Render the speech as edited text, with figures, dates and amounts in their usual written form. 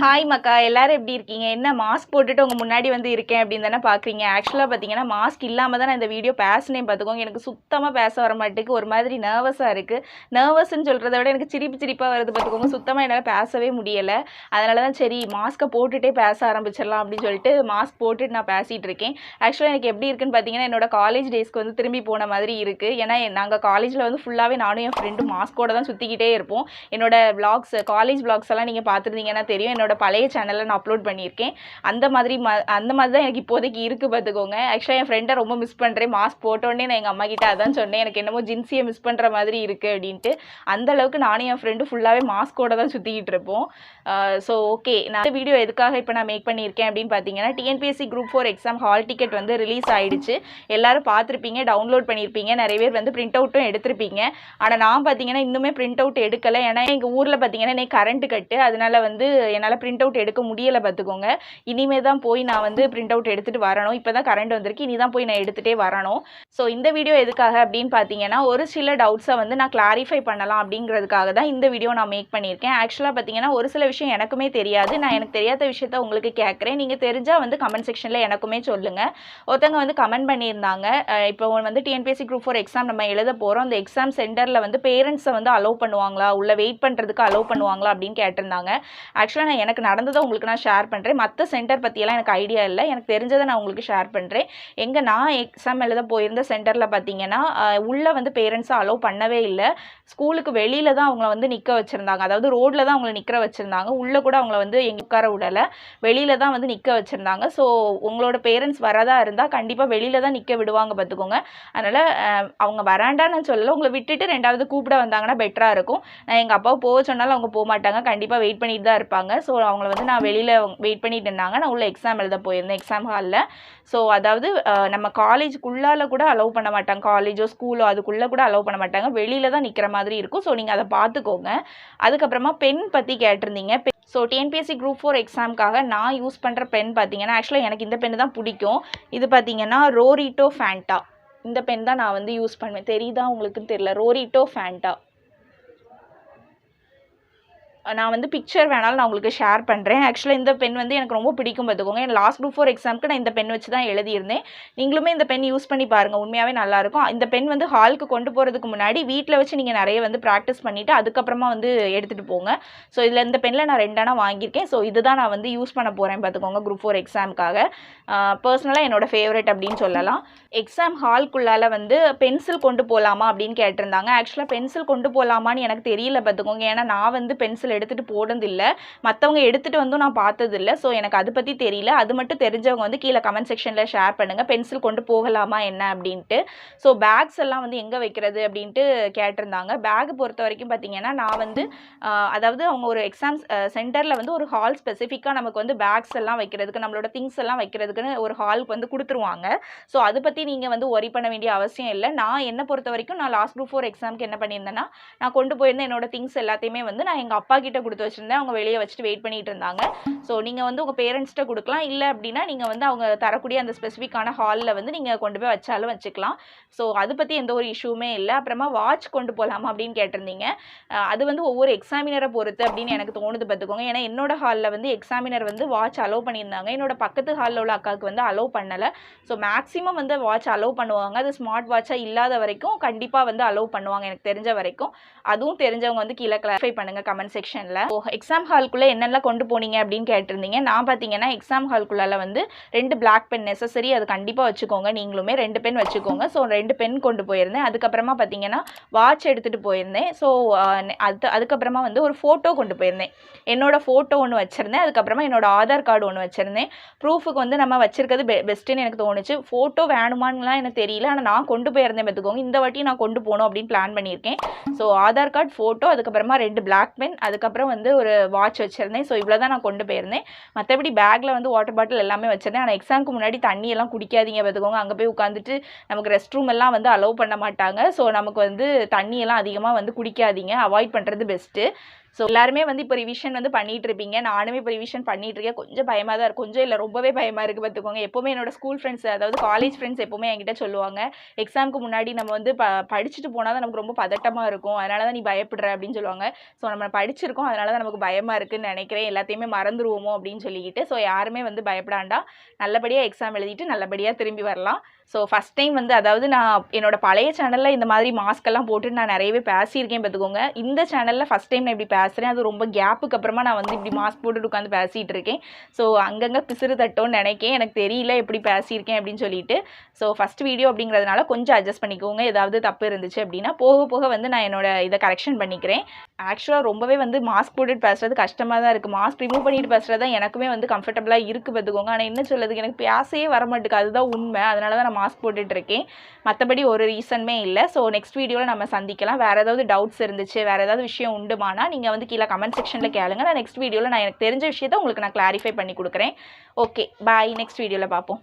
Hi மக்கா, எல்லாரும் எப்படி இருக்கீங்க? என்ன மாஸ்க் போட்டுட்டு உங்க முன்னாடி வந்து இருக்கேன் அப்படின்னு தானே பார்க்குறீங்க. ஆக்சுவலாக பார்த்தீங்கன்னா மாஸ்க் இல்லாமல் தான் நான் இந்த வீடியோ பேசினேன் பார்த்துக்கோங்க. எனக்கு சுத்தமாக பேச வர மாட்டேக்கு, ஒரு மாதிரி நர்வஸாக இருக்குது. நர்வஸ்ன்னு சொல்கிறத விட எனக்கு சிரிப்பாக வருது பார்த்துக்கோங்க. சுத்தமாக என்னால் பேசவே முடியலை. அதனால தான் சரி மாஸ்க்கை போட்டுகிட்டே பேச ஆரம்பிச்சிடலாம் அப்படின்னு சொல்லிட்டு மாஸ்க் போட்டுட்டு நான் பேசிகிட்டு இருக்கேன். ஆக்சுவலாக எனக்கு எப்படி இருக்குன்னு பார்த்தீங்கன்னா என்னோட காலேஜ் டேஸ்க்கு வந்து திரும்பி போன மாதிரி இருக்குது. ஏன்னா நாங்கள் காலேஜில் வந்து ஃபுல்லாகவே நானும் என் ஃப்ரெண்டும் மாஸ்கோட தான் சுற்றிக்கிட்டே இருப்போம். என்னோட விளாக்ஸ், காலேஜ் விளாக்ஸ் எல்லாம் நீங்கள் பார்த்துருந்தீங்கன்னா தெரியும். என்னோட பழைய சேனலில் நான் அப்லோட் பண்ணியிருக்கேன். அந்த மாதிரி தான் எனக்கு இப்போதைக்கு இருக்குது பார்த்துக்கோங்க. ஆக்சுவலாக என் ஃப்ரெண்டை ரொம்ப மிஸ் பண்ணுறேன். மாஸ்க் போட்டோடனே நான் எங்கள் அம்மா கிட்ட அதான் சொன்னேன், எனக்கு என்னமோ ஜின்ஸியை மிஸ் பண்ணுற மாதிரி இருக்குது அப்படின்ட்டு. அந்தளவுக்கு நானும் என் ஃப்ரெண்டும் ஃபுல்லாகவே மாஸ்கோட தான் சுற்றிக்கிட்டு இருப்போம். ஸோ ஓகே, நான் இந்த வீடியோ எதுக்காக இப்போ நான் மேக் பண்ணியிருக்கேன் அப்படின்னு பார்த்தீங்கன்னா, TNPSC group 4 exam hall ticket வந்து ரிலீஸ் ஆகிடுச்சு. எல்லோரும் பார்த்துருப்பீங்க, டவுன்லோட் பண்ணியிருப்பீங்க, நிறைய பேர் வந்து பிரிண்ட் அவுட்டும் எடுத்திருப்பீங்க. ஆனால் நான் பார்த்தீங்கன்னா இன்னுமே பிரிண்ட் அவுட் எடுக்கலை. ஏன்னா எங்கள் ஊரில் பார்த்தீங்கன்னா இன்னைக்கு கரண்ட் கட்டு, அதனால வந்து என்னால் பிரிண்ட் அவுட் எடுக்க முடியலை பார்த்துக்கோங்க. இனிமே தான் போய் நான் வந்து பிரிண்ட் அவுட் எடுத்துகிட்டு வரணும். இப்போ தான் கரண்ட் வந்திருக்கு, இனி தான் போய் நான் எடுத்துகிட்டே வரணும். ஸோ இந்த வீடியோ எதுக்காக அப்படின்னு பார்த்தீங்கன்னா, ஒரு சில டவுட்ஸை வந்து நான் கிளாரிஃபை பண்ணலாம் அப்படிங்கிறதுக்காக தான் இந்த வீடியோ நான் மேக் பண்ணியிருக்கேன். ஆக்சுவலாக பார்த்தீங்கன்னா ஒரு சில விஷயம் எனக்குமே தெரியாது. நான் எனக்கு தெரியாத விஷயத்த உங்களுக்கு கேட்குறேன். நீங்கள் தெரிஞ்சால் வந்து கமெண்ட் செக்ஷனில் எனக்குமே சொல்லுங்கள். ஒருத்தவங்க வந்து கமெண்ட் பண்ணியிருந்தாங்க, இப்போ வந்து டிஎன்பிஎஸ்சி குரூப் 4 எக்ஸாம் நம்ம எழுத போகிறோம், அந்த எக்ஸாம் சென்டரில் வந்து பேரண்ட்ஸை வந்து அலோவ் பண்ணுவாங்களா, உள்ள வெயிட் பண்ணுறதுக்கு அலோவ் பண்ணுவாங்களா அப்படின்னு கேட்டிருந்தாங்க. ஆக்சுவலாக நான் எனக்கு நடந்ததை உங்களுக்கு நான் ஷேர் பண்ணுறேன். மற்ற சென்டர் பற்றியெல்லாம் எனக்கு ஐடியா இல்லை. எனக்கு தெரிஞ்சதை நான் உங்களுக்கு ஷேர் பண்ணுறேன். நான் எக்ஸாம் எழுத போயிருந்த சென்டரில் பார்த்தீங்கன்னா உள்ளே வந்து பேரண்ட்ஸை அலோவ் பண்ணவே இல்லை. ஸ்கூலுக்கு வெளியில் தான் அவங்கள வந்து நிற்க வச்சுருந்தாங்க. அதாவது ரோட்டில் தான் அவங்கள நிற்க வச்சுருந்தாங்க. உள்ளே கூட அவங்கள வந்து எங்கே உட்கார விடலை, வெளியில் தான் வந்து நிற்க வச்சுருந்தாங்க. ஸோ உங்களோட பேரண்ட்ஸ் வரதா இருந்தால் கண்டிப்பாக வெளியில் தான் நிற்க விடுவாங்க பார்த்துக்கோங்க. அதனால் அவங்க வராண்டான்னு சொல்லலை, உங்களை விட்டுட்டு ரெண்டாவது கூப்பிட வந்தாங்கன்னா பெட்டராக இருக்கும். நான் எங்கள் அப்பாவை போக சொன்னாலும் அவங்க போக மாட்டாங்க, கண்டிப்பாக வெயிட் பண்ணிட்டு தான் இருப்பாங்க. ஸோ அவங்கள வந்து நான் வெளியில் வெயிட் பண்ணிட்டு இருந்தாங்க. நான் உள்ள எக்ஸாம் எழுத போயிருந்தேன் எக்ஸாம் ஹாலில். ஸோ அதாவது நம்ம காலேஜுக்குள்ளால் கூட அலோவ் பண்ண மாட்டாங்க, காலேஜோ ஸ்கூலோ அதுக்குள்ளே கூட அலோவ் பண்ண மாட்டாங்க, வெளியில் தான் நிற்கிற மாதிரி இருக்கும். ஸோ நீங்கள் அதை பார்த்துக்கோங்க. அதுக்கப்புறமா பென் பற்றி கேட்டிருந்தீங்க. ஸோ டிஎன்பிஎஸ்சி குரூப் 4 எக்ஸாமுக்காக நான் யூஸ் பண்ணுற பென் பார்த்தீங்கன்னா, ஆக்சுவலாக எனக்கு இந்த பென் தான் பிடிக்கும். இது பார்த்தீங்கன்னா ரோரிட்டோ ஃபேண்டா. இந்த பென் தான் நான் வந்து யூஸ் பண்ணுவேன். தெரியுதா உங்களுக்குன்னு தெரியல, ரோரிட்டோ ஃபேண்டா. நான் வந்து பிக்சர் வேணாலும் நான் உங்களுக்கு ஷேர் பண்ணுறேன். ஆக்சுவலாக இந்த பென் வந்து எனக்கு ரொம்ப பிடிக்கும் பார்த்துக்கோங்க. என் லாஸ்ட் குரூப் 4 எக்ஸாமுக்கு நான் இந்த பென் வச்சு தான் எழுதியிருந்தேன். நீங்களுமே இந்த பென் யூஸ் பண்ணி பாருங்கள், உண்மையாகவே நல்லாயிருக்கும். இந்த பென் வந்து ஹாலுக்கு கொண்டு போகிறதுக்கு முன்னாடி வீட்டில் வச்சு நீங்கள் நிறைய வந்து ப்ராக்டிஸ் பண்ணிவிட்டு அதுக்கப்புறமா வந்து எடுத்துகிட்டு போங்க. ஸோ இதில் இந்த பெனில் நான் 2 வாங்கியிருக்கேன். ஸோ இதுதான் நான் வந்து யூஸ் பண்ண போகிறேன் பார்த்துக்கோங்க குரூப் 4 எக்ஸாமுக்காக. பர்சனலாக என்னோடய ஃபேவரட் அப்படின்னு சொல்லலாம். எக்ஸாம் ஹால்குள்ளால் வந்து பென்சில் கொண்டு போகலாமா அப்படின்னு கேட்டிருந்தாங்க. ஆக்சுவலாக பென்சில் கொண்டு போகலாமான்னு எனக்கு தெரியல பார்த்துக்கோங்க. ஏன்னா நான் வந்து பென்சில் எடுத்துகிட்டு போனதில்லை, மற்றவங்க எடுத்துகிட்டு வந்தும் நான் பார்த்ததில்லை. ஸோ எனக்கு அதை பற்றி தெரியல. அது மட்டும் தெரிஞ்சவங்க வந்து கீழே கமெண்ட் செக்ஷனில் ஷேர் பண்ணுங்கள், பென்சில் கொண்டு போகலாமா என்ன அப்படின்ட்டு. ஸோ பேக்ஸ் எல்லாம் வந்து எங்கே வைக்கிறது அப்படின்ட்டு கேட்டிருந்தாங்க. பேக் பொறுத்த வரைக்கும் பார்த்தீங்கன்னா நான் வந்து அதாவது அவங்க ஒரு எக்ஸாம் சென்டரில் வந்து ஒரு ஹால் ஸ்பெசிஃபிக்காக நமக்கு வந்து பேக்ஸ் எல்லாம் வைக்கிறதுக்கு, நம்மளோட திங்ஸ் எல்லாம் வைக்கிறதுக்குன்னு ஒரு ஹாலுக்கு வந்து கொடுத்துருவாங்க. ஸோ அதை பற்றி நீங்கள் வந்து ஒரி பண்ண வேண்டிய அவசியம் இல்லை. நான் என்னை பொறுத்த வரைக்கும் நான் லாஸ்ட் குரூப் 4 எக்ஸாமுக்கு என்ன பண்ணியிருந்தேன்னா, நான் கொண்டு போயிருந்தேன் என்னோட திங்ஸ் எல்லாத்தையுமே வந்து நான் எங்கள் அப்பா கிட்ட கொடுத்து வச்சுருந்தேன். அவங்க வெளியே வச்சுட்டு வெயிட் பண்ணிட்டு இருந்தாங்க. ஸோ நீங்கள் வந்து உங்கள் பேரண்ட்ஸ்கிட்ட கொடுக்கலாம், இல்லை அப்படின்னா நீங்கள் வந்து அவங்க தரக்கூடிய அந்த ஸ்பெசிஃபிக்கான ஹாலில் வந்து நீங்கள் கொண்டு போய் வச்சாலும் வச்சுக்கலாம். ஸோ அதை பற்றி எந்த ஒரு இஷ்யூமே இல்லை. அப்புறமா வாட்ச் கொண்டு போகலாமா அப்படின்னு கேட்டிருந்தீங்க. அது வந்து ஒவ்வொரு எக்ஸாமினரை பொறுத்து அப்படின்னு எனக்கு தோணுது பார்த்துக்கோங்க. ஏன்னா என்னோட ஹாலில் வந்து எக்ஸாமினர் வந்து வாட்ச் அலோவ் பண்ணியிருந்தாங்க, என்னோட பக்கத்து ஹாலில் உள்ள அக்காவுக்கு வந்து அலோவ் பண்ணலை. ஸோ மேக்ஸிமம் வந்து வாட்ச் அலோவ் பண்ணுவாங்க. அது ஸ்மார்ட் வாட்சாக இல்லாத வரைக்கும் கண்டிப்பாக வந்து அலோவ் பண்ணுவாங்க எனக்கு தெரிஞ்ச வரைக்கும். அதுவும் தெரிஞ்சவங்க வந்து கீழே கிளாரிஃபை பண்ணுங்கள் கமெண்ட் செக்ஷனில். எக்ஸாம் ஹால்குள்ளே என்னெல்லாம் கொண்டு போனீங்க அப்படின்னு கேட்டிருந்தீங்க. நான் பார்த்தீங்கன்னா எக்ஸாம் ஹால்குள்ளால் வந்து 2 பிளாக் பென் நெசசரி, அது கண்டிப்பாக வச்சுக்கோங்க. நீங்களுமே 2 பென் வச்சுக்கோங்க. ஸோ 2 பென் கொண்டு போயிருந்தேன். அதுக்கப்புறமா பார்த்தீங்கன்னா வாட்ச் எடுத்துகிட்டு போயிருந்தேன். ஸோ அதுக்கப்புறமா வந்து ஒரு ஃபோட்டோ கொண்டு போயிருந்தேன். என்னோட ஃபோட்டோ ஒன்று வச்சுருந்தேன். அதுக்கப்புறமா என்னோட ஆதார் கார்டு ஒன்று வச்சுருந்தேன். ப்ரூஃபுக்கு வந்து நம்ம வச்சுருக்கிறது பெஸ்ட்டுன்னு எனக்கு தோணுச்சு. ஃபோட்டோ வேணுமான்லாம் எனக்கு தெரியல, ஆனால் நான் கொண்டு போயிருந்தேன் பார்த்துக்கோங்க. இந்த வாட்டி நான் கொண்டு போகணும் அப்படின்னு பிளான் பண்ணியிருக்கேன். ஸோ ஆதார் கார்டு, ஃபோட்டோ, அதுக்கப்புறமா 2 பிளாக் பென், அதுக்கப்புறம் வந்து ஒரு வாட்ச் வச்சுருந்தேன். ஸோ இவ்வளோ தான் நான் கொண்டு போயிருந்தேன். மற்றபடி பேக்கில் வந்து வாட்டர் பாட்டில் எல்லாமே வச்சுருந்தேன். ஆனால் எக்ஸாமுக்கு முன்னாடி தண்ணி எல்லாம் குடிக்காதீங்க பார்த்துக்கோங்க. அங்கே போய் உட்காந்துட்டு நமக்கு ரெஸ்ட் ரூம் எல்லாம் வந்து அலோவ் பண்ண மாட்டாங்க. ஸோ நமக்கு வந்து தண்ணியெல்லாம் அதிகமாக வந்து குடிக்காதீங்க, அவாய்ட் பண்ணுறது பெஸ்ட்டு. ஸோ எல்லாருமே வந்து இப்போ ரிவிஷன் வந்து பண்ணிட்டு இருப்பீங்க. நானுமே இப்போ ரிவிஷன் பண்ணிட்டு இருக்கேன். கொஞ்சம் பயமாக தான் இருக்கும். கொஞ்சம் இல்லை, ரொம்பவே பயமாக இருக்குது பார்த்துக்கோங்க. எப்போவுமே என்னோட ஸ்கூல் ஃப்ரெண்ட்ஸ், அதாவது காலேஜ் ஃப்ரெண்ட்ஸ் எப்போவுமே என்கிட்ட சொல்லுவாங்க, எக்ஸாமுக்கு முன்னாடி நம்ம வந்து படிச்சுட்டு போனால் தான் நமக்கு ரொம்ப பதட்டமாக இருக்கும், அதனால தான் நீ பயப்படுற அப்படின்னு சொல்லுவாங்க. ஸோ நம்ம படிச்சிருக்கோம், அதனால தான் நமக்கு பயமாக இருக்குன்னு நினைக்கிறேன். எல்லாத்தையுமே மறந்துடுவோமோ அப்படின்னு சொல்லிக்கிட்டு. ஸோ யாருமே வந்து பயப்படாண்டா, நல்லபடியாக எக்ஸாம் எழுதிட்டு நல்லபடியாக திரும்பி வரலாம். ஸோ ஃபஸ்ட் டைம் வந்து, அதாவது நான் என்னோட பழைய சேனலில் இந்த மாதிரி மாஸ்க்கெல்லாம் போட்டு நான் நிறையவே பேசியிருக்கேன் பார்த்துக்கோங்க. இந்த சேனலில் ஃபஸ்ட் டைம் நான் இப்படி பேசுகிறேன். அது ரொம்ப கேப்புக்கு அப்புறமா நான் வந்து இப்படி மாஸ்க் போட்டுட்டு உட்காந்து பேசிகிட்டு இருக்கேன். ஸோ அங்கங்கே பிசுறு தட்டோன்னு நினைக்கேன். எனக்கு தெரியல எப்படி பேசியிருக்கேன் அப்படின்னு சொல்லிட்டு. ஸோ ஃபஸ்ட் வீடியோ அப்படிங்கிறதுனால கொஞ்சம் அட்ஜஸ்ட் பண்ணிக்கோங்க. ஏதாவது தப்பு இருந்துச்சு அப்படின்னா போக போக வந்து நான் என்னோட இதை கரெக்ஷன் பண்ணிக்கிறேன். ஆக்சுவலாக ரொம்பவே வந்து மாஸ்க் போட்டுட்டு பேசுகிறது கஷ்டமாக தான் இருக்குது. மாஸ்க் ரிமூவ் பண்ணிட்டு பேசுகிறது தான் எனக்குமே வந்து கம்ஃபர்டபுளாக இருக்குது பார்த்துக்கோங்க. ஆனால் என்ன சொல்லுறதுக்கு, எனக்கு பேசவே வர மாட்டேங்குது, அதுதான் உண்மை. அதனால தான் நான் மாஸ்க் போட்டுட்டு இருக்கேன். மற்றபடி ஒரு ரீசனுமே இல்லை. ஸோ நெக்ஸ்ட் வீடியோவில் நம்ம சந்திக்கலாம். வேறு ஏதாவது டவுட்ஸ் இருந்துச்சு, வேறு ஏதாவது விஷயம் உண்டுமானா நீங்கள் வந்து கீழே கமெண்ட் செக்ஷனில் கேளுங்க. நான் நெக்ஸ்ட் வீடியோவில் நான் எனக்கு தெரிஞ்ச விஷயத்தை உங்களுக்கு நான் கிளாரிஃபை பண்ணி கொடுக்குறேன். ஓகே, பாய். நெக்ஸ்ட் வீடியோவில் பார்ப்போம்.